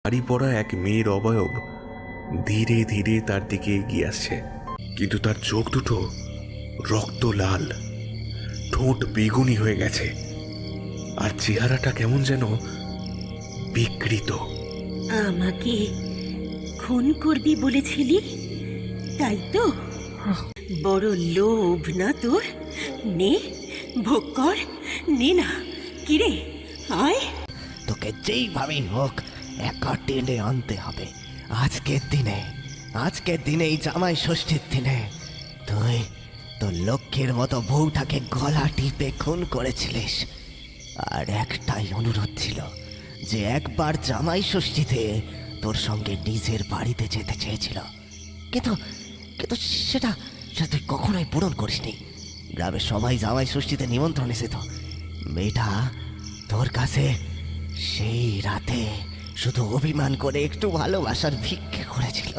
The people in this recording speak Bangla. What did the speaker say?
শাড়ি পরা এক মেয়ের অবয়ব ধীরে ধীরে তার দিকে এগিয়ে আসছে, কিন্তু তার চোখ দুটো রক্ত লাল, ঠোঁট বেগুনি হয়ে গেছে, আর চেহারাটা কেমন যেন বিকৃত। আমাকে খুন করবি বলেছিলি, তাই তো? বড় লোভ না তোর? নে, ভোগ কর, নে না। কিরে, আয়। তোকে যেইভাবেই হোক একা টেনে আনতে হবে। আজকের দিনেই জামাই ষষ্ঠীর দিনে তুই তোর লক্ষ্যের মতো বউটাকে গলা টিপে খুন করেছিলিস। আর একটাই অনুরোধ ছিল যে একবার জামাই ষষ্ঠীতে তোর সঙ্গে নিজের বাড়িতে যেতে চেয়েছিল, কিন্তু কিন্তু সেটা সেটা তুই কখনোই পূরণ করিসনি। গ্রামের সবাই জামাই ষষ্ঠীতে নিমন্ত্রণ এসেত, মেয়েটা তোর কাছে সেই রাতে শুধু অভিমান করে একটু ভালোবাসার ভিক্ষে করেছিল।